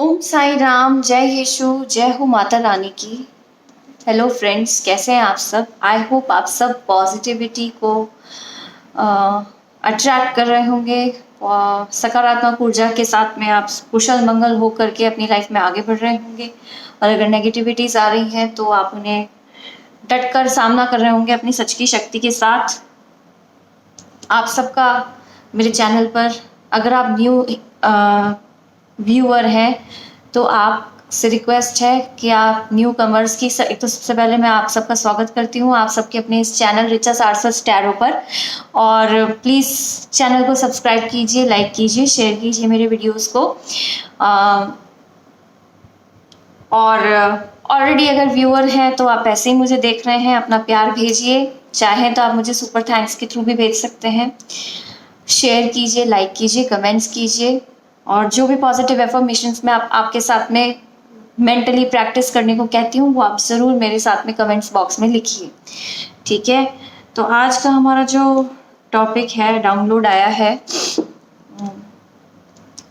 ओम साई राम, जय यीशु, जय हो माता रानी की। हेलो फ्रेंड्स, कैसे हैं आप सब? आई होप आप सब पॉजिटिविटी को अट्रैक्ट कर रहे होंगे और सकारात्मक ऊर्जा के साथ में आप कुशल मंगल हो करके अपनी लाइफ में आगे बढ़ रहे होंगे। और अगर नेगेटिविटीज आ रही हैं तो आप उन्हें डट कर सामना कर रहे होंगे अपनी सच की शक्ति के साथ। आप सबका मेरे चैनल पर, अगर आप न्यू व्यूअर हैं तो आप से रिक्वेस्ट है कि आप न्यू कमर्स की एक तो सबसे पहले मैं आप सबका स्वागत करती हूँ आप सबके अपने इस चैनल रिचास आर्ट्स टैरो पर। और प्लीज़ चैनल को सब्सक्राइब कीजिए, लाइक कीजिए, शेयर कीजिए मेरे वीडियोस को। और ऑलरेडी अगर व्यूअर हैं तो आप ऐसे ही मुझे देख रहे हैं, अपना प्यार भेजिए। चाहें तो आप मुझे सुपर थैंक्स के थ्रू भी भेज सकते हैं। शेयर कीजिए, लाइक कीजिए, कमेंट्स कीजिए। और जो भी पॉजिटिव एफर्मेशंस मैं आपके साथ में मेंटली प्रैक्टिस करने को कहती हूँ वो आप ज़रूर मेरे साथ में कमेंट्स बॉक्स में लिखिए, ठीक है? तो आज का हमारा जो टॉपिक है, डाउनलोड आया है,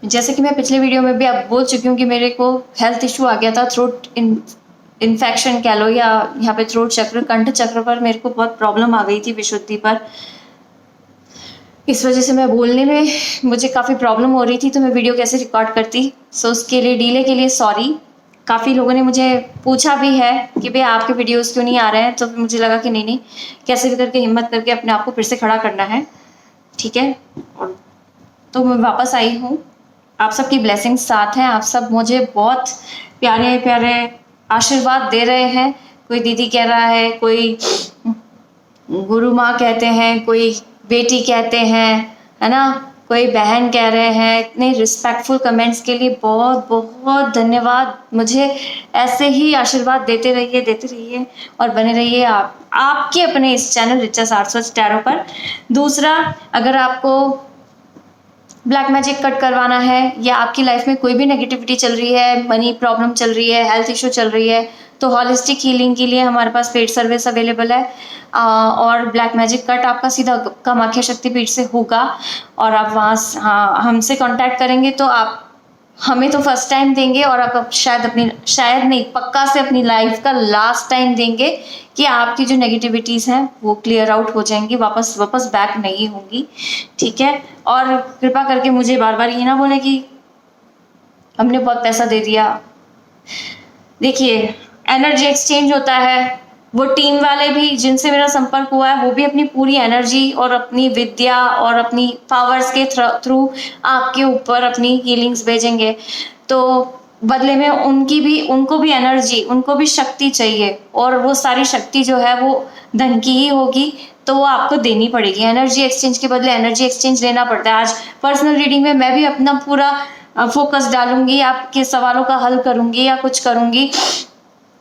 जैसे कि मैं पिछले वीडियो में भी आप बोल चुकी हूँ कि मेरे को हेल्थ इशू आ गया था, थ्रोट इन्फेक्शन कह लो, या यहाँ पे थ्रोट चक्र, कंठ चक्र पर मेरे को बहुत प्रॉब्लम आ गई थी, विशुद्धि पर। इस वजह से मैं बोलने में मुझे काफ़ी प्रॉब्लम हो रही थी, तो मैं वीडियो कैसे रिकॉर्ड करती। सो उसके लिए, डिले के लिए सॉरी। काफ़ी लोगों ने मुझे पूछा भी है कि भैया आपके वीडियोस क्यों नहीं आ रहे हैं, तो मुझे लगा कि नहीं, कैसे भी करके हिम्मत करके अपने आप को फिर से खड़ा करना है, ठीक है? और तो मैं वापस आई हूँ। आप सबकी ब्लेसिंग्स साथ हैं, आप सब मुझे बहुत प्यारे प्यारे आशीर्वाद दे रहे हैं। कोई दीदी कह रहा है, कोई गुरु माँ कहते हैं, कोई बेटी कहते हैं, है ना, कोई बहन कह रहे हैं। इतने रिस्पेक्टफुल कमेंट्स के लिए बहुत बहुत धन्यवाद। मुझे ऐसे ही आशीर्वाद देते रहिए और बने रहिए आप आपके अपने इस चैनल रिचास आर्ट्स टैरो पर। दूसरा, अगर आपको ब्लैक मैजिक कट करवाना है या आपकी लाइफ में कोई भी नेगेटिविटी चल रही है, मनी प्रॉब्लम चल रही है, हेल्थ इशू चल रही है, तो हॉलिस्टिक हीलिंग के लिए हमारे पास पेड सर्विस अवेलेबल है। और ब्लैक मैजिक कट आपका सीधा कामाख्या शक्तिपीठ से होगा और आप वहाँ हमसे कांटेक्ट करेंगे तो आप हमें तो फर्स्ट टाइम देंगे और आप शायद नहीं, पक्का से अपनी लाइफ का लास्ट टाइम देंगे कि आपकी जो नेगेटिविटीज़ हैं वो क्लियर आउट हो जाएंगी, वापस बैक नहीं होंगी, ठीक है? और कृपा करके मुझे बार बार ये ना बोले कि हमने बहुत पैसा दे दिया। देखिए, एनर्जी एक्सचेंज होता है। वो टीम वाले भी जिनसे मेरा संपर्क हुआ है वो भी अपनी पूरी एनर्जी और अपनी विद्या और अपनी पावर्स के थ्रू आपके ऊपर अपनी हीलिंग्स भेजेंगे। तो बदले में उनको भी एनर्जी, उनको भी शक्ति चाहिए, और वो सारी शक्ति जो है वो धन की ही होगी, तो वो आपको देनी पड़ेगी। एनर्जी एक्सचेंज के बदले एनर्जी एक्सचेंज लेना पड़ता है। आज पर्सनल रीडिंग में मैं भी अपना पूरा फोकस डालूंगी, आपके सवालों का हल करूंगी या कुछ करूंगी।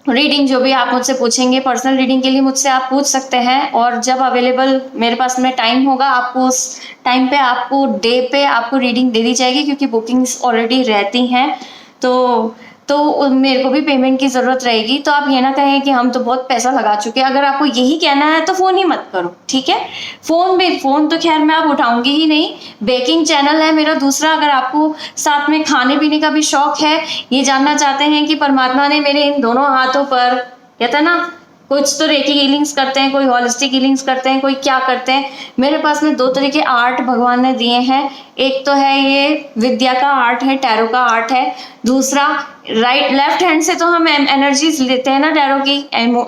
रीडिंग जो भी आप मुझसे पूछेंगे, पर्सनल रीडिंग के लिए मुझसे आप पूछ सकते हैं, और जब अवेलेबल मेरे पास में टाइम होगा आपको उस टाइम पे, आपको डे पे आपको रीडिंग दे दी जाएगी, क्योंकि बुकिंग्स ऑलरेडी रहती हैं। तो मेरे को भी पेमेंट की ज़रूरत रहेगी। तो आप ये ना कहें कि हम तो बहुत पैसा लगा चुके हैं। अगर आपको यही कहना है तो फ़ोन ही मत करो, ठीक है? फ़ोन तो खैर मैं अब उठाऊंगी ही नहीं। बेकिंग चैनल है मेरा दूसरा। अगर आपको साथ में खाने पीने का भी शौक है, ये जानना चाहते हैं कि परमात्मा ने मेरे इन दोनों हाथों पर, कहता ना, कुछ तो रेकी हीलिंग्स करते हैं, कोई हॉलिस्टिक हीलिंग्स करते हैं, कोई क्या करते हैं। मेरे पास में 2 तरह के आर्ट भगवान ने दिए हैं। एक तो है ये विद्या का आर्ट है, टैरो का आर्ट है। दूसरा, लेफ्ट हैंड से तो हम एनर्जीज लेते हैं ना टैरो की।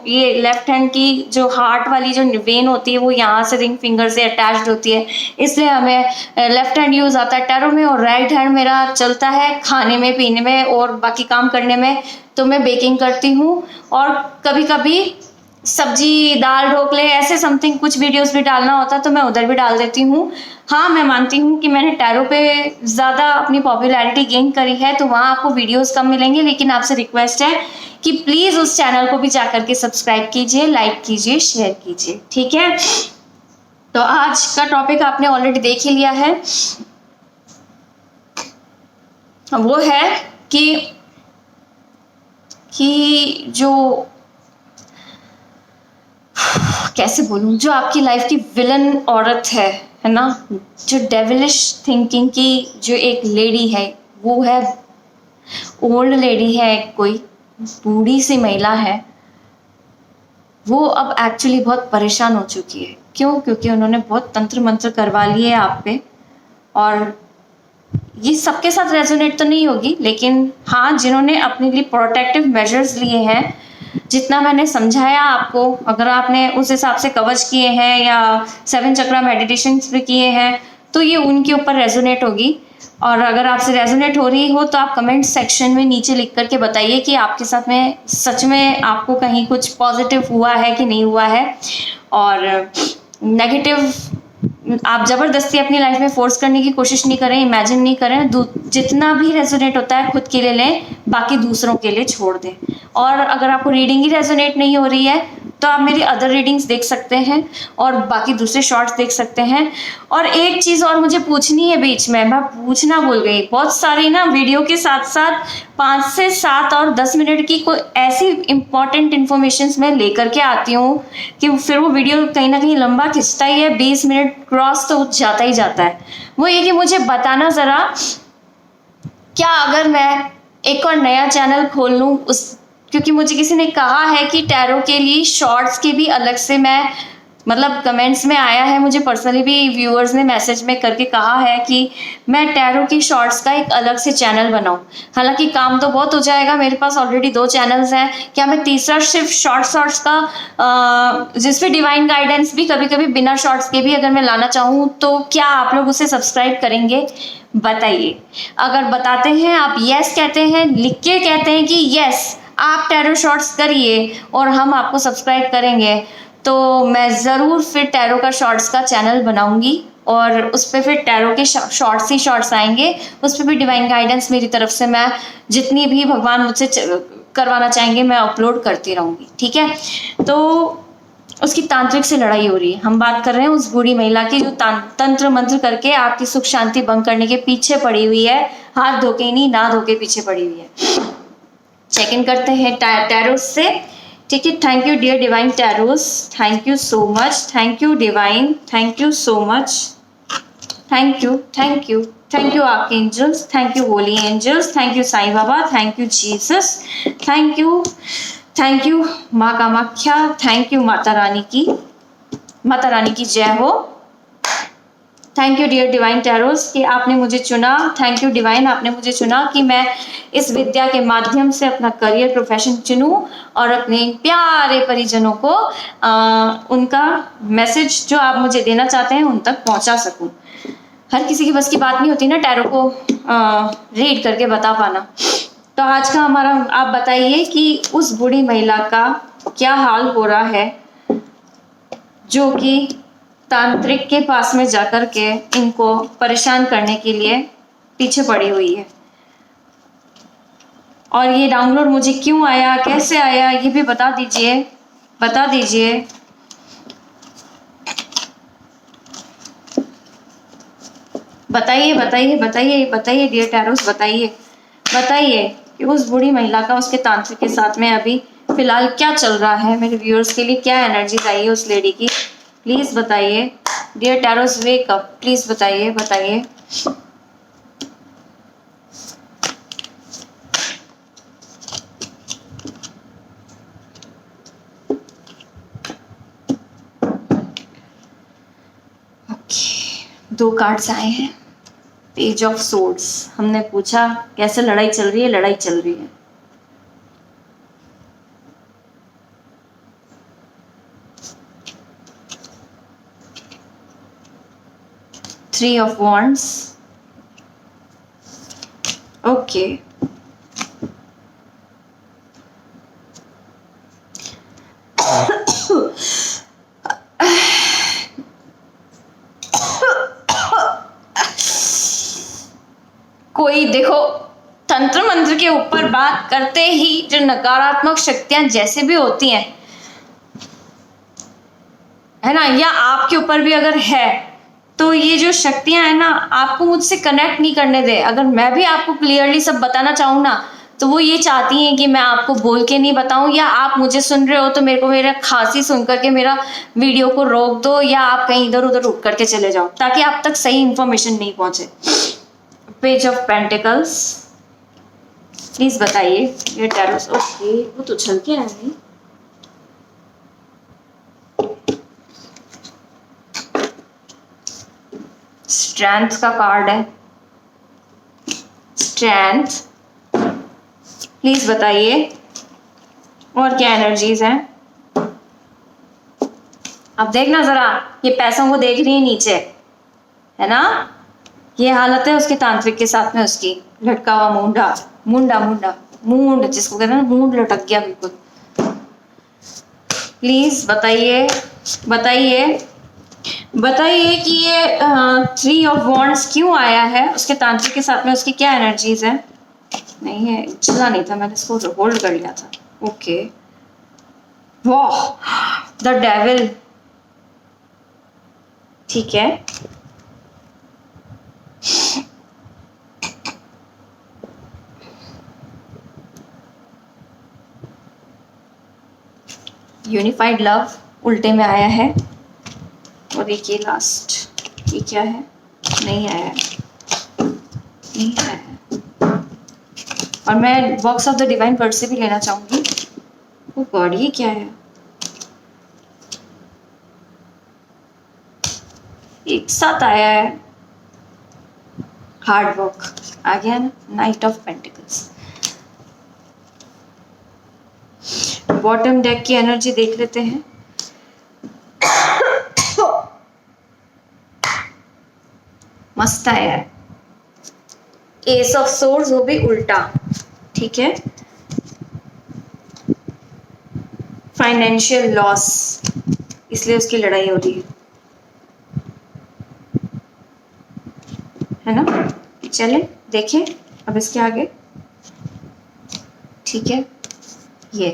ये लेफ्ट हैंड की जो हार्ट वाली जो वेन होती है वो यहाँ से रिंग फिंगर से अटैच्ड होती है, इसलिए हमें लेफ्ट हैंड यूज आता है टैरो में। और राइट हैंड मेरा चलता है खाने में, पीने में और बाकी काम करने में। तो मैं बेकिंग करती हूँ और कभी कभी सब्जी, दाल, ढोकले, ऐसे समथिंग कुछ वीडियोस भी डालना होता है तो मैं उधर भी डाल देती हूँ। हाँ, मैं मानती हूँ कि मैंने टैरो पे ज़्यादा अपनी पॉपुलैरिटी गेन करी है, तो वहाँ आपको वीडियोस कम मिलेंगे, लेकिन आपसे रिक्वेस्ट है कि प्लीज़ उस चैनल को भी जाकर के सब्सक्राइब कीजिए, लाइक कीजिए, शेयर कीजिए, ठीक है? तो आज का टॉपिक आपने ऑलरेडी देख ही लिया है। वो है कि जो, कैसे बोलूं, जो आपकी लाइफ की विलन औरत है ना, जो डेविलिश थिंकिंग की जो एक लेडी है, वो है ओल्ड लेडी है, कोई बूढ़ी सी महिला है, वो अब एक्चुअली बहुत परेशान हो चुकी है। क्यों? क्योंकि उन्होंने बहुत तंत्र मंत्र करवा लिए आप पे, और ये सबके साथ रेजोनेट तो नहीं होगी, लेकिन हाँ, जिन्होंने अपने लिए प्रोटेक्टिव मेजर्स लिए हैं, जितना मैंने समझाया आपको, अगर आपने उस हिसाब से कवच किए हैं या 7 चक्रा मेडिटेशन भी किए हैं, तो ये उनके ऊपर रेजोनेट होगी। और अगर आपसे रेजोनेट हो रही हो तो आप कमेंट सेक्शन में नीचे लिख करके बताइए कि आपके साथ में सच में आपको कहीं कुछ पॉजिटिव हुआ है कि नहीं हुआ है। और नेगेटिव आप ज़बरदस्ती अपनी लाइफ में फोर्स करने की कोशिश नहीं करें, इमेजिन नहीं करें। जितना भी रेजोनेट होता है खुद के लिए लें, बाकी दूसरों के लिए छोड़ दें। और अगर आपको रीडिंग ही रेजोनेट नहीं हो रही है तो आप मेरी अदर रीडिंग्स देख सकते हैं और बाकी दूसरे शॉर्ट्स देख सकते हैं। और एक चीज़ और मुझे पूछनी है बीच में, मैं पूछना भूल गई। बहुत सारी ना वीडियो के साथ साथ 5 से 7 और 10 मिनट की कोई ऐसी इंपॉर्टेंट इन्फॉर्मेशन मैं लेकर के आती हूँ कि फिर वो वीडियो कहीं ना कहीं लंबा खिंचता ही है, 20 मिनट क्रॉस तो जाता ही जाता है। वो ये कि मुझे बताना ज़रा, क्या अगर मैं एक और नया चैनल खोल लूँ क्योंकि मुझे किसी ने कहा है कि टैरो के लिए शॉर्ट्स के भी अलग से, मैं मतलब कमेंट्स में आया है, मुझे पर्सनली भी व्यूअर्स ने मैसेज में करके कहा है कि मैं टैरो की शॉर्ट्स का एक अलग से चैनल बनाऊं। हालांकि काम तो बहुत हो जाएगा, मेरे पास ऑलरेडी 2 चैनल्स हैं, क्या मैं तीसरा सिर्फ शॉर्ट्स का जिसमें डिवाइन गाइडेंस भी कभी कभी बिना शॉर्ट्स के भी अगर मैं लाना चाहूँ, तो क्या आप लोग उसे सब्सक्राइब करेंगे? बताइए। अगर बताते हैं, आप यस कहते हैं, लिख के कहते हैं कि यस आप टैरो शॉर्ट्स करिए और हम आपको सब्सक्राइब करेंगे, तो मैं ज़रूर फिर टैरो का शॉर्ट्स का चैनल बनाऊंगी और उस पर फिर टैरो के शॉर्ट्स ही शॉर्ट्स आएंगे। उस पर भी डिवाइन गाइडेंस मेरी तरफ से मैं जितनी भी भगवान मुझसे करवाना चाहेंगे मैं अपलोड करती रहूँगी। ठीक है? तो उसकी तांत्रिक से लड़ाई हो रही है। हम बात कर रहे हैं उस बूढ़ी महिला की जो तंत्र मंत्र करके आपकी सुख शांति भंग करने के पीछे पड़ी हुई है, हाथ धोके नहीं, ना धोके पीछे पड़ी हुई है। चेक इन करते हैं टैरोस से। ठीक है? Thank you dear divine tarots, thank you so much, thank you divine, thank you so much, thank you, thank you, thank you archangels, thank you holy angels, thank you Sai Baba, thank you Jesus, thank you माँ Kamakhya, thank you Mata Rani की जय हो। Thank you dear divine tarots कि आपने मुझे चुना। Thank you divine, आपने मुझे चुना कि मैं इस विद्या के माध्यम से अपना करियर प्रोफेशन चुनूं और अपने प्यारे परिजनों को उनका मैसेज जो आप मुझे देना चाहते हैं उन तक पहुंचा सकूं। हर किसी की बस की बात नहीं होती ना टैरो को रीड करके बता पाना। तो आज का हमारा, आप बताइए कि उस बूढ़ी महिला का क्या हाल हो रहा है जो कि तांत्रिक के पास में जाकर के इनको परेशान करने के लिए पीछे पड़ी हुई है। और ये डाउनलोड मुझे क्यों आया, कैसे आया, ये भी बता दीजिए। बताइए डियर टैरोस, बताइए कि उस बूढ़ी महिला का उसके तांत्रिक के साथ में अभी फिलहाल क्या चल रहा है। मेरे व्यूअर्स के लिए क्या एनर्जी आई है उस लेडी की, प्लीज बताइए। डियर टैरोस वेक अप, प्लीज बताइए। ओके, 2 कार्ड्स आए हैं। पेज ऑफ सोर्ड्स, हमने पूछा कैसे लड़ाई चल रही है। 3 of wands, ओके। कोई देखो, तंत्र मंत्र के ऊपर बात करते ही जो नकारात्मक शक्तियां जैसे भी होती हैं, है ना, या आपके ऊपर भी अगर है तो ये जो शक्तियां हैं ना, आपको मुझसे कनेक्ट नहीं करने दे। अगर मैं भी आपको क्लियरली सब बताना चाहूँ ना, तो वो ये चाहती हैं कि मैं आपको बोल के नहीं बताऊं, या आप मुझे सुन रहे हो तो मेरे को मेरा खांसी सुन करके मेरा वीडियो को रोक दो, या आप कहीं इधर उधर उठ करके चले जाओ ताकि आप तक सही इंफॉर्मेशन नहीं पहुंचे। पेज ऑफ पेंटिकल्स, प्लीज बताइए ये टैरो। ओके, वो तो छल के आया नहीं। स्ट्रेंथ का कार्ड है, स्ट्रेंथ। प्लीज बताइए और क्या एनर्जीज हैं। अब देखना जरा, ये पैसों को देख रही है नीचे, है ना। ये हालत है उसके तांत्रिक के साथ में, उसकी लटका हुआ मुंडा मुंडा मुंडा मूंड जिसको कहते हैं ना, मूंड लटक गया बिल्कुल। प्लीज बताइए बताइए बताइए कि ये 3 ऑफ वॉन्ड्स क्यों आया है उसके तांत्रिक के साथ में, उसकी क्या एनर्जीज है। नहीं है, चला नहीं था, मैंने इसको होल्ड कर लिया था। ओके, वाह, द डेविल। ठीक है, यूनिफाइड लव उल्टे में आया है। और देखिए लास्ट, ये क्या है, नहीं आया है, नहीं आया है। और मैं box of the divine word से भी लेना चाहूंगी। वो गॉड, ये क्या है, एक साथ आया है। हार्ड वर्क आ गया ना, night of pentacles. Bottom deck की एनर्जी देख लेते हैं। मस्त आया है, एस ऑफ सोर्ड्स, वो भी उल्टा। ठीक है, फाइनेंशियल लॉस, इसलिए उसकी लड़ाई हो रही है ना। चले देखें अब इसके आगे। ठीक है, ये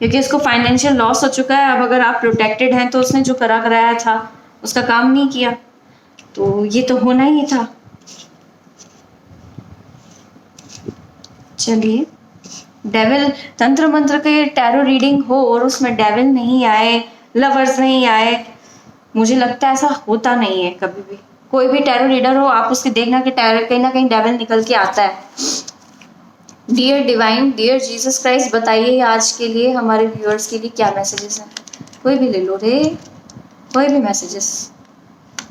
क्योंकि उसको फाइनेंशियल लॉस हो चुका है। अब अगर आप प्रोटेक्टेड हैं तो उसने जो कराया था उसका काम नहीं किया, तो ये तो होना ही था। चलिए, डेविल, तंत्र मंत्र के टैरो रीडिंग हो और उसमें डेविल नहीं आए, लवर्स नहीं आए, मुझे लगता है ऐसा होता नहीं है कभी भी। कोई भी टैरो रीडर हो, आप उसके देखना कि टैरो कहीं ना कहीं डेविल निकल के आता है। Dear divine, dear Jesus Christ, बताइए आज के लिए हमारे व्यूअर्स के लिए क्या मैसेजेस हैं। कोई भी ले लो रे, कोई भी मैसेजेस।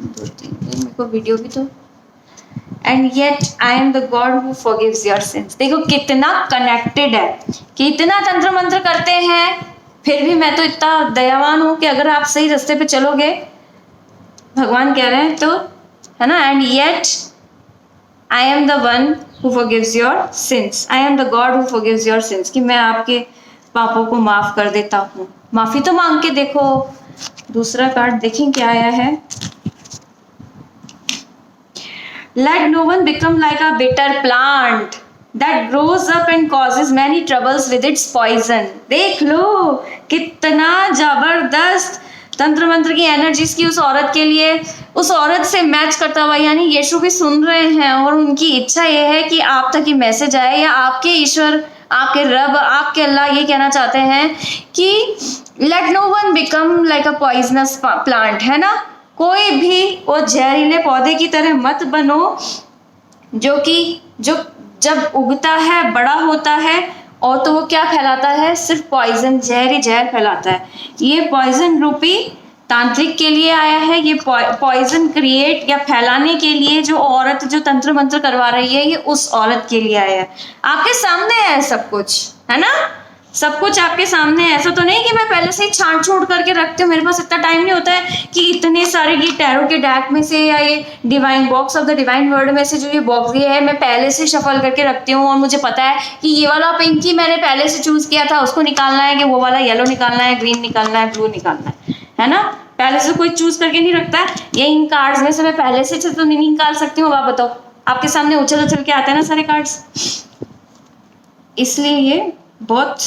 2-3 दिन मेरे को वीडियो भी तो। And yet I am the God who forgives your sins. देखो कितना कनेक्टेड है, कि इतना तंत्र मंत्र करते हैं फिर भी मैं तो इतना दयावान हूं कि अगर आप सही रास्ते पे चलोगे, भगवान कह रहे हैं तो, है ना। And yet I am the one who forgives your sins. I am the God who forgives your sins. कि मैं आपके पापों को माफ कर देता हूँ। माफी तो मांग के देखो। दूसरा कार्ड देखें क्या आया है। Let no one become like a bitter plant that grows up and causes many troubles with its poison. देख लो कितना जबरदस्त तंत्र मंत्र की एनर्जीज की उस औरत के लिए, उस औरत से मैच करता हुआ। यानी यीशु भी सुन रहे हैं और उनकी इच्छा ये है कि आप तक ये मैसेज आए, या आपके ईश्वर, आपके रब, आपके अल्लाह ये कहना चाहते हैं कि let no one become like a poisonous plant, है ना। कोई भी वो जहरीले पौधे की तरह मत बनो, जो जब उगता है, बड़ा होता है, और तो वो क्या फैलाता है, सिर्फ पॉइजन, जहर फैलाता है। ये पॉइजन रूपी तांत्रिक के लिए आया है। ये पॉइजन क्रिएट या फैलाने के लिए जो औरत जो तंत्र मंत्र करवा रही है, ये उस औरत के लिए आया है। आपके सामने है सब कुछ, है ना, सब कुछ आपके सामने है। ऐसा तो नहीं कि मैं पहले से ही छांट छोड़ करके रखती हूँ, मेरे पास इतना टाइम नहीं होता है कि इतने सारे ये टैरो के डैक में से या ये divine box of the divine word में से जो ये बॉक्स ये है, मैं पहले से शफल करके रखती हूँ। और मुझे पता है कि ये वाला पिंक ही मैंने पहले से चूज किया था, उसको निकालना है, कि वो वाला येलो निकालना है, ग्रीन निकालना है, ब्लू निकालना है ना। पहले से कोई चूज करके नहीं रखता। ये इन कार्ड्स में से मैं पहले से तो नहीं निकाल सकती हूँ। आप बताओ, आपके सामने उछल उछल के आते हैं ना सारे कार्ड्स, इसलिए ये बहुत,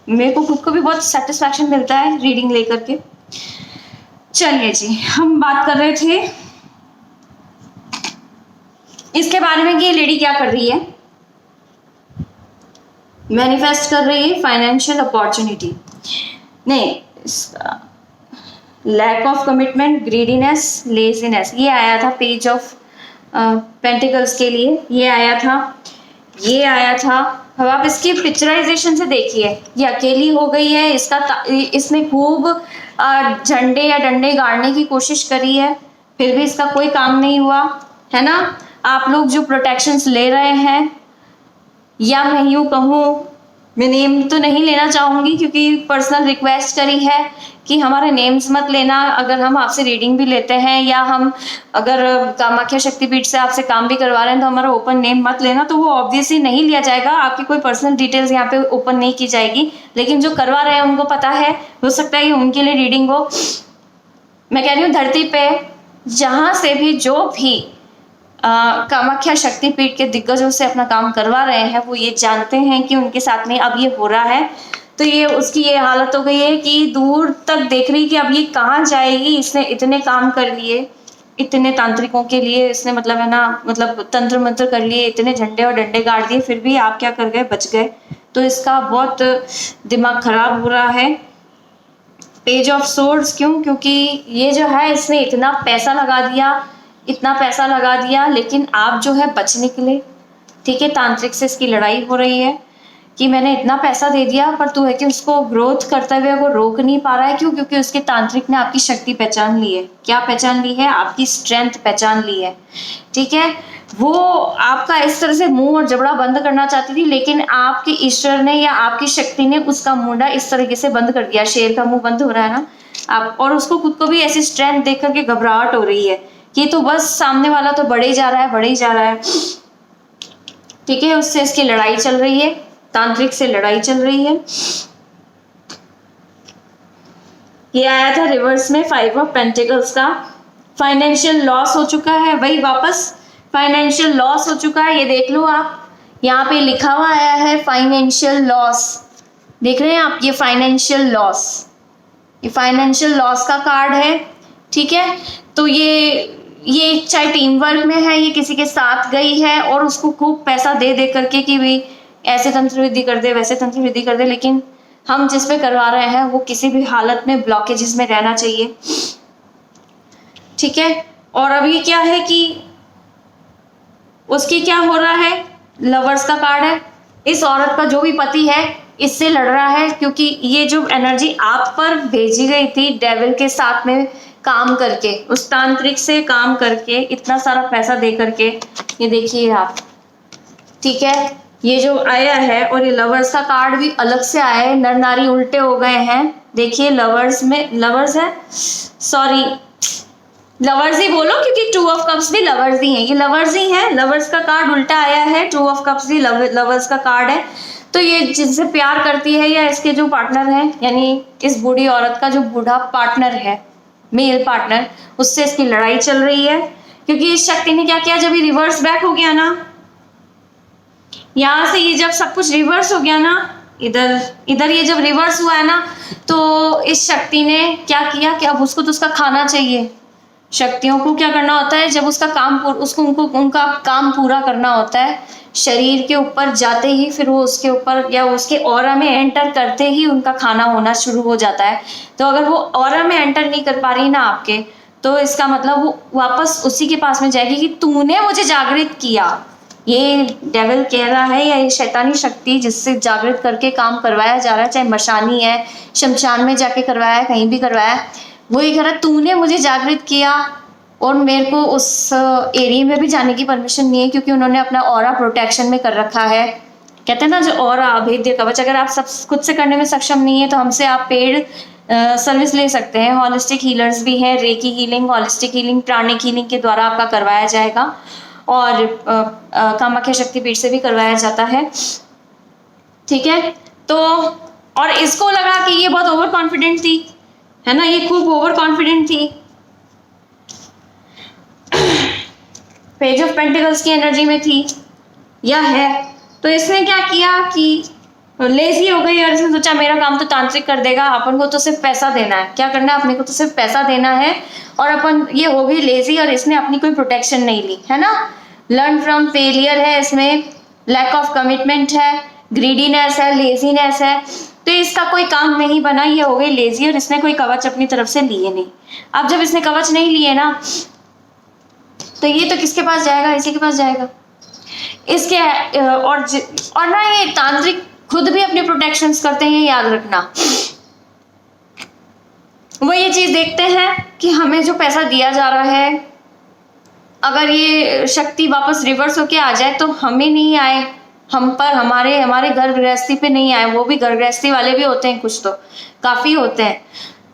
मेरे को खुद को भी बहुत सेटिस्फैक्शन मिलता है रीडिंग लेकर के। चलिए जी, हम बात कर रहे थे इसके बारे में कि ये लेडी क्या कर रही है, मैनिफेस्ट कर रही है फाइनेंशियल अपॉर्चुनिटी। नहीं, lack of commitment, greediness, laziness, ये आया था पेज ऑफ पेंटिकल्स के लिए ये आया था, ये आया था। अब आप इसकी पिक्चराइजेशन से देखिए, ये अकेली हो गई है, इसने खूब झंडे या डंडे गाड़ने की कोशिश करी है, फिर भी इसका कोई काम नहीं हुआ, है ना। आप लोग जो प्रोटेक्शंस ले रहे हैं, या मैं यूँ कहूँ, मैं नेम तो नहीं लेना चाहूँगी क्योंकि पर्सनल रिक्वेस्ट करी है कि हमारे नेम्स मत लेना। अगर हम आपसे रीडिंग भी लेते हैं या हम अगर कामाख्या शक्तिपीठ से आपसे काम भी करवा रहे हैं तो हमारा ओपन नेम मत लेना, तो वो ऑब्वियसली नहीं लिया जाएगा। आपकी कोई पर्सनल डिटेल्स यहाँ पे ओपन नहीं की जाएगी, लेकिन जो करवा रहे हैं उनको पता है, हो सकता है कि उनके लिए रीडिंग हो। मैं कह रही हूँ धरती पे जहाँ से भी जो भी कामाख्या शक्तिपीठ के दिग्गजों से अपना काम करवा रहे हैं, वो ये जानते हैं कि उनके साथ में अब ये हो रहा है, तो ये उसकी ये हालत हो गई है कि दूर तक देख रही कि अब ये कहाँ जाएगी। इसने इतने काम कर लिए, इतने तांत्रिकों के लिए इसने मतलब है ना, मतलब तंत्र मंत्र कर लिए, इतने झंडे और डंडे गाड़ दिए, फिर भी आप क्या कर गए, बच गए। तो इसका बहुत दिमाग खराब हो रहा है। पेज ऑफ सोर्ड्स क्यों? क्योंकि ये जो है इसने इतना पैसा लगा दिया, इतना पैसा लगा दिया, लेकिन आप जो है बच निकले। ठीक है, तांत्रिक से इसकी लड़ाई हो रही है कि मैंने इतना पैसा दे दिया पर तू है कि उसको ग्रोथ करते हुए वो रोक नहीं पा रहा है। क्यों? क्योंकि उसके तांत्रिक ने आपकी शक्ति पहचान ली है। क्या पहचान ली है? आपकी स्ट्रेंथ पहचान ली है। ठीक है, वो आपका इस तरह से मुंह और जबड़ा बंद करना चाहती थी, लेकिन आपके ईश्वर ने या आपकी शक्ति ने उसका मुंडा इस तरीके से बंद कर दिया। शेर का मुंह बंद हो रहा है ना आप, और उसको खुद को भी ऐसी स्ट्रेंथ देख करके घबराहट हो रही है कि तो बस सामने वाला तो बढ़े ही जा रहा है, बढ़े ही जा रहा है। ठीक है, उससे इसकी लड़ाई चल रही है, तांत्रिक से लड़ाई चल रही है। ये आया था रिवर्स में 5 ऑफ पेंटिकल्स का। फाइनेंशियल लॉस हो चुका है, वही वापस फाइनेंशियल लॉस हो चुका है। ये देख लो आप, यहाँ पे लिखा हुआ आया है फाइनेंशियल लॉस, देख रहे हैं आप, ये फाइनेंशियल लॉस, ये फाइनेंशियल लॉस का कार्ड है। ठीक है, तो ये चाहे टीम वर्क में है, ये किसी के साथ गई है और उसको खूब पैसा दे दे करके कि भाई ऐसे तंत्र विधि कर दे, वैसे तंत्र विधि कर दे, लेकिन हम जिस पे करवा रहे हैं वो किसी भी हालत में ब्लॉकेजेस में रहना चाहिए। ठीक है, और अभी क्या है कि उसकी क्या हो रहा है, लवर्स का कार्ड है। इस औरत का जो भी पति है इससे लड़ रहा है, क्योंकि ये जो एनर्जी आप पर भेजी गई थी डेविल के साथ में काम करके, उस तांत्रिक से काम करके, इतना सारा पैसा दे करके, ये देखिए आप। ठीक है, ये जो आया है, और ये लवर्स का कार्ड भी अलग से आया है, नर नारी उल्टे हो गए हैं। देखिए लवर्स में, लवर्स है, सॉरी लवर्स ही बोलो क्योंकि 2 ऑफ कप्स भी लवर्स ही हैं, ये लवर्स ही है। लवर्स का कार्ड उल्टा आया है, 2 ऑफ कप्स भी लवर्स का कार्ड है। तो ये जिनसे प्यार करती है या इसके जो पार्टनर है, यानी इस बूढ़ी औरत का जो बूढ़ा पार्टनर है, मेल पार्टनर, उससे इसकी लड़ाई चल रही है। क्योंकि इस शक्ति ने क्या किया, जब ये रिवर्स बैक हो गया ना, यहाँ से ये जब सब कुछ रिवर्स हो गया ना, इधर ये जब रिवर्स हुआ है ना, तो इस शक्ति ने क्या किया कि अब उसको तो उसका खाना चाहिए। शक्तियों को क्या करना होता है, जब उसका काम उनका काम पूरा करना होता है, शरीर के ऊपर जाते ही फिर वो उसके ऊपर या उसके ऑरा में एंटर करते ही उनका खाना होना शुरू हो जाता है। तो अगर वो ऑरा में एंटर नहीं कर पा रही ना आपके, तो इसका मतलब वो वापस उसी के पास में जाएगी कि तूने मुझे जागृत किया। ये डेविल कह रहा है, या ये शैतानी शक्ति जिससे जागृत करके काम करवाया जा रहा है, चाहे मशानी है, शमशान में जाके करवाया है, कहीं भी करवाया है, वो ये कह रहा है तूने मुझे जागृत किया और मेरे को उस एरिया में भी जाने की परमिशन नहीं है, क्योंकि उन्होंने अपना ऑरा प्रोटेक्शन में कर रखा है। कहते हैं ना, जो ऑरा अभेद्य कवच, अगर आप सब खुद से करने में सक्षम नहीं है तो हमसे आप पेड सर्विस ले सकते हैं। हॉलिस्टिक हीलर्स भी हैं, reiki healing, holistic healing, pranic healing के द्वारा आपका करवाया जाएगा, और कामाख्या शक्तिपीठ से भी करवाया जाता है। ठीक है, तो और इसको लगा कि ये बहुत ओवर कॉन्फिडेंट थी, है ना, ये खूब ओवर कॉन्फिडेंट थी। पेज ऑफ पेंटिकल्स की एनर्जी में थी या है, तो इसने क्या किया कि लेजी हो गई और इसने सोचा मेरा काम तो तांत्रिक कर देगा, अपन को तो सिर्फ पैसा देना है। क्या करना है, अपने को तो सिर्फ पैसा देना है, और अपन ये हो गई लेजी और इसने अपनी कोई प्रोटेक्शन नहीं ली, है ना। लर्न फ्रॉम फेलियर है इसमें, लैक ऑफ कमिटमेंट है, ग्रीडीनेस है, लेजीनेस है, तो इसका कोई काम नहीं बना, ये हो गई लेजी और इसने कोई कवच अपनी तरफ से लिए नहीं। अब जब इसने कवच नहीं लिए ना, तो ये तो किसके पास जाएगा, इसी के पास जाएगा। इसके और ना ये तांत्रिक खुद भी अपने प्रोटेक्शंस करते हैं, याद रखना। वो ये चीज देखते हैं कि हमें जो पैसा दिया जा रहा है, अगर ये शक्ति वापस रिवर्स होके आ जाए तो हमें नहीं आए, हम पर, हमारे घर गृहस्थी पे नहीं आए। वो भी घर गृहस्थी वाले भी होते हैं, कुछ तो काफी होते हैं।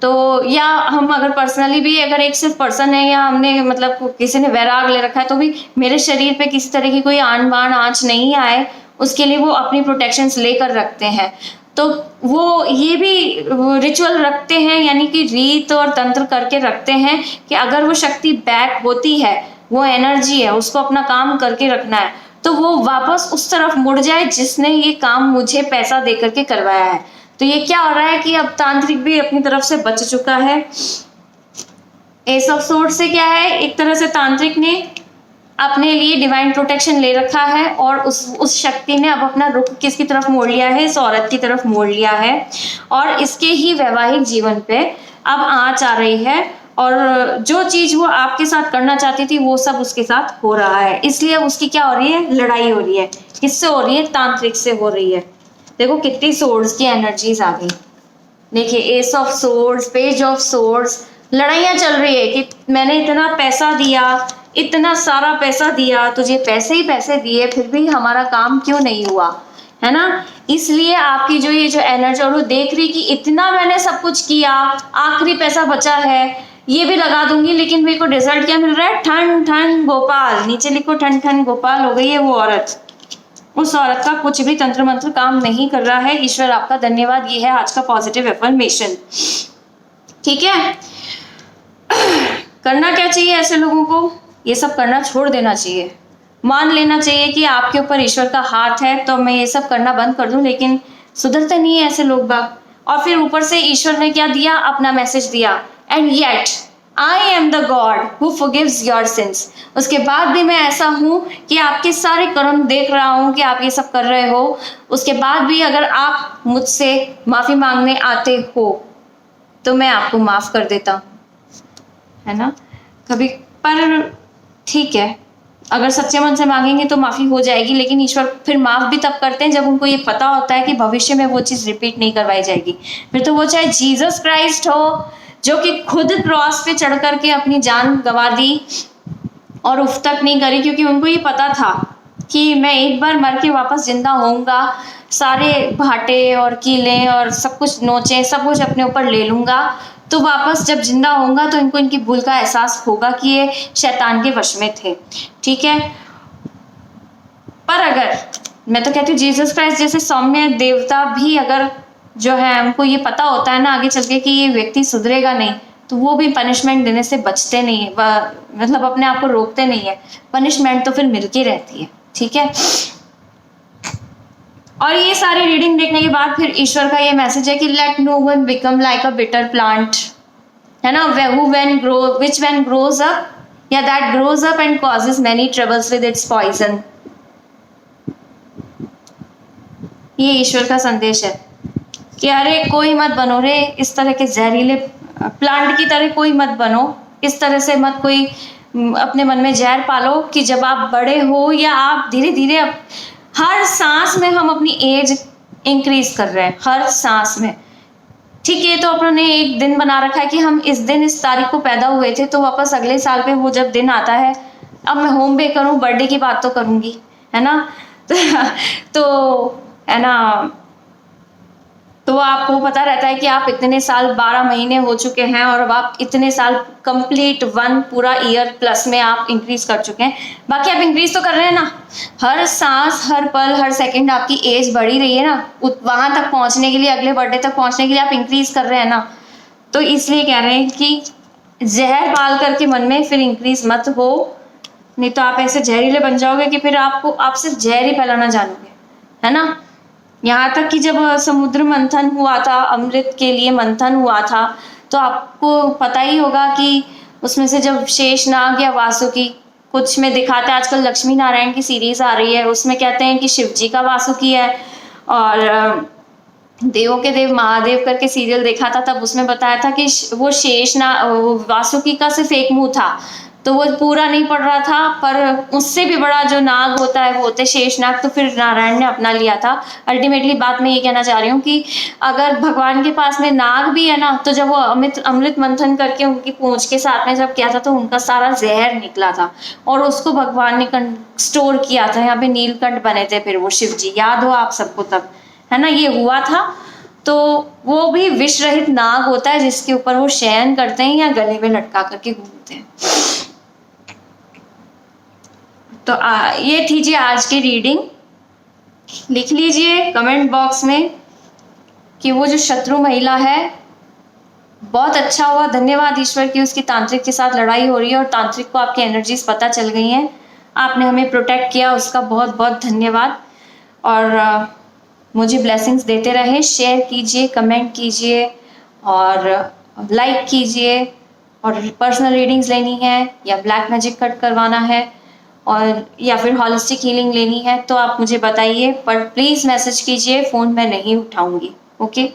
तो या हम अगर पर्सनली भी, अगर एक सिर्फ पर्सन है या हमने मतलब किसी ने वैराग ले रखा है, तो भी मेरे शरीर पे किसी तरह की कोई आन बान आँच नहीं आए, उसके लिए वो अपनी प्रोटेक्शंस लेकर रखते हैं। तो वो ये भी रिचुअल रखते हैं, यानी कि रीत और तंत्र करके रखते हैं कि अगर वो शक्ति बैक होती है, वो एनर्जी है, उसको अपना काम करके रखना है, तो वो वापस उस तरफ मुड़ जाए जिसने ये काम मुझे पैसा दे करके करवाया है। तो ये क्या हो रहा है कि अब तांत्रिक भी अपनी तरफ से बच चुका है। एस ऑफ सोर्ड से क्या है, एक तरह से तांत्रिक ने अपने लिए डिवाइन प्रोटेक्शन ले रखा है और उस शक्ति ने अब अपना रुख किसकी तरफ मोड़ लिया है, इस औरत की तरफ मोड़ लिया है। और इसके ही वैवाहिक जीवन पे अब आँच आ रही है, और जो चीज वो आपके साथ करना चाहती थी वो सब उसके साथ हो रहा है। इसलिए उसकी क्या हो रही है, लड़ाई हो रही है। किससे हो रही है, तांत्रिक से हो रही है। देखो कितनी सोर्ड्स की एनर्जीज आ गई। देखिए S of swords, page of swords, लड़ाइयाँ चल रही है कि मैंने इतना पैसा दिया, इतना सारा पैसा दिया, तुझे पैसे ही पैसे दिए, फिर भी हमारा काम क्यों नहीं हुआ, है ना। इसलिए आपकी जो ये जो एनर्जी, और वो देख रही कि इतना मैंने सब कुछ किया, आखिरी पैसा बचा है, ये भी लगा दूंगी, लेकिन मेरे को रिजल्ट क्या मिल रहा है, ठन ठन गोपाल। नीचे लिखो ठन ठन गोपाल। हो गई है वो औरत। उस औरत का कुछ भी तंत्र मंत्र काम नहीं कर रहा है। ईश्वर आपका धन्यवाद। ये है आज का पॉजिटिव एफर्मेशन। ठीक है, करना क्या चाहिए ऐसे लोगों को, ये सब करना छोड़ देना चाहिए। मान लेना चाहिए कि आपके ऊपर ईश्वर का हाथ है, तो मैं ये सब करना बंद कर दूं, लेकिन सुधरते नहीं है ऐसे लोग बाग। और फिर ऊपर से ईश्वर ने क्या दिया, अपना मैसेज दिया, and yet I am the God who forgives your sins. उसके बाद भी मैं ऐसा हूं कि आपके सारे कर्म देख रहा हूं कि आप ये सब कर रहे हो, उसके बाद भी अगर आप मुझसे माफी मांगने आते हो तो मैं आपको माफ कर देता हूं, है ना। कभी पर ठीक है, अगर सच्चे मन से मांगेंगे तो माफी हो जाएगी, लेकिन ईश्वर फिर माफ भी तब करते हैं जब उनको ये पता होता है कि भविष्य में वो चीज रिपीट नहीं करवाई जाएगी। फिर तो वो चाहे जीसस क्राइस्ट हो, जो कि खुद क्रॉस पे चढ़ करके अपनी जान गंवा दी और उफ तक नहीं करी, क्योंकि उनको ये पता था कि मैं एक बार मर के वापस जिंदा होऊंगा, सारे भाटे और कीले और सब कुछ नोचे सब कुछ अपने ऊपर ले लूंगा, तो वापस जब जिंदा होऊंगा तो इनको इनकी भूल का एहसास होगा कि ये शैतान के वश में थे। ठीक है, पर अगर मैं तो कहती हूँ जीसस क्राइस्ट जैसे सौम्य देवता भी अगर जो है उनको ये पता होता है ना आगे चल के कि ये व्यक्ति सुधरेगा नहीं, तो वो भी पनिशमेंट देने से बचते नहीं है, मतलब अपने आप को रोकते नहीं है। पनिशमेंट तो फिर मिलती रहती है। ठीक है, और ये सारी रीडिंग देखने के बाद फिर ईश्वर का ये मैसेज है कि let no one become like a bitter plant, है ना, विच व्हेन ग्रोज अप या that grows up and causes many troubles with its poison. ये ईश्वर का संदेश है कि अरे कोई मत बनो रे, इस तरह के जहरीले प्लांट की तरह कोई मत बनो, इस तरह से मत कोई अपने मन में जहर पालो कि जब आप बड़े हो या आप धीरे धीरे हर सांस में हम अपनी एज इंक्रीज कर रहे हैं, हर सांस में। ठीक है, तो अपनों ने एक दिन बना रखा है कि हम इस दिन इस तारीख को पैदा हुए थे, तो वापस अगले साल पे वो जब दिन आता है, अब मैं होम बे करूँ, बर्थडे की बात तो करूँगी, है ना। तो है ना, तो आपको पता रहता है कि आप इतने साल 12 महीने हो चुके हैं और अब आप इतने साल कंप्लीट 1 पूरा ईयर प्लस में आप इंक्रीज कर चुके हैं। बाकी आप इंक्रीज तो कर रहे हैं ना, हर सांस हर पल हर सेकंड आपकी एज बढ़ी रही है ना, वहां तक पहुंचने के लिए, अगले बर्थडे तक पहुंचने के लिए आप इंक्रीज कर रहे हैं ना। तो इसलिए कह रहे हैं कि जहर पाल करके मन में फिर इंक्रीज मत हो, नहीं तो आप ऐसे जहरीले बन जाओगे कि फिर आप सिर्फ जहर ही फैलाना जानोगे, है ना। यहाँ तक कि जब समुद्र मंथन हुआ था, अमृत के लिए मंथन हुआ था, तो आपको पता ही होगा कि उसमें से जब शेषनाग या वासुकी, कुछ में दिखाते हैं, आजकल लक्ष्मी नारायण की सीरीज आ रही है, उसमें कहते हैं कि शिव जी का वासुकी है, और देवों के देव महादेव करके सीरियल देखा था, तब उसमें बताया था कि वो वासुकी का सिर्फ एक मुंह था, तो वो पूरा नहीं पड़ रहा था, पर उससे भी बड़ा जो नाग होता है वो होते शेषनाग, तो फिर नारायण ने अपना लिया था। अल्टीमेटली बात मैं ये कहना चाह रही हूँ कि अगर भगवान के पास में नाग भी है ना, तो जब वो अमृत मंथन करके उनकी पूंछ के साथ में जब किया था तो उनका सारा जहर निकला था और उसको भगवान ने स्टोर किया था। यहाँ पे नीलकंठ बने थे फिर वो शिव जी, याद हो आप सबको तब, है ना, ये हुआ था। तो वो भी विष रहित नाग होता है जिसके ऊपर वो शयन करते हैं या गले में लटका करके घूमते हैं। तो ये थी जी आज की रीडिंग। लिख लीजिए कमेंट बॉक्स में कि वो जो शत्रु महिला है, बहुत अच्छा हुआ, धन्यवाद ईश्वर की उसकी तांत्रिक के साथ लड़ाई हो रही है और तांत्रिक को आपकी एनर्जीज पता चल गई हैं, आपने हमें प्रोटेक्ट किया, उसका बहुत बहुत धन्यवाद। और मुझे ब्लेसिंग्स देते रहे। शेयर कीजिए, कमेंट कीजिए और लाइक कीजिए। और पर्सनल रीडिंग्स लेनी है या ब्लैक मैजिक कट करवाना है और या फिर हॉलिस्टिक हीलिंग लेनी है तो आप मुझे बताइए, पर प्लीज़ मैसेज कीजिए, फ़ोन मैं नहीं उठाऊंगी। ओके।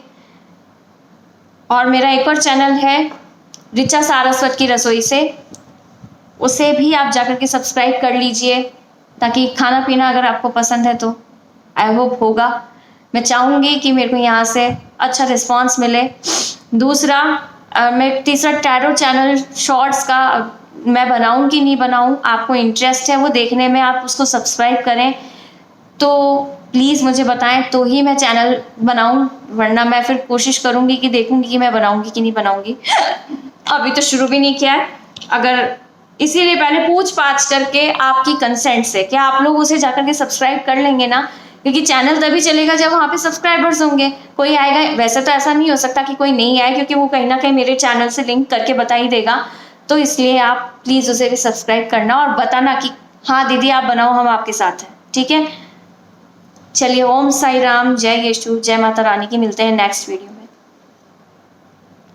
और मेरा एक और चैनल है रिचा सारस्वत की रसोई से, उसे भी आप जाकर के सब्सक्राइब कर लीजिए ताकि खाना पीना अगर आपको पसंद है तो आई होप होगा। मैं चाहूँगी कि मेरे को यहाँ से अच्छा रिस्पांस मिले। दूसरा मैं तीसरा टैरो चैनल शॉर्ट्स का मैं बनाऊँ कि नहीं बनाऊँ, आपको इंटरेस्ट है वो देखने में, आप उसको सब्सक्राइब करें तो प्लीज़ मुझे बताएं तो ही मैं चैनल बनाऊं, वरना मैं फिर कोशिश करूंगी कि देखूंगी कि मैं बनाऊंगी कि नहीं बनाऊंगी। अभी तो शुरू भी नहीं किया है। अगर इसीलिए पहले पूछ पाछ करके आपकी कंसेंट से क्या आप लोग उसे जाकर के सब्सक्राइब कर लेंगे ना, क्योंकि चैनल तभी चलेगा जब वहाँ पे सब्सक्राइबर्स होंगे। कोई आएगा, वैसे तो ऐसा नहीं हो सकता कि कोई नहीं आए, क्योंकि वो कहीं ना कहीं मेरे चैनल से लिंक करके बता ही देगा। तो इसलिए आप प्लीज़ उसे भी सब्सक्राइब करना और बताना कि हाँ दीदी आप बनाओ, हम आपके साथ हैं, ठीक है। चलिए, ओम साई राम, जय यीशु, जय माता रानी की। मिलते हैं नेक्स्ट वीडियो में।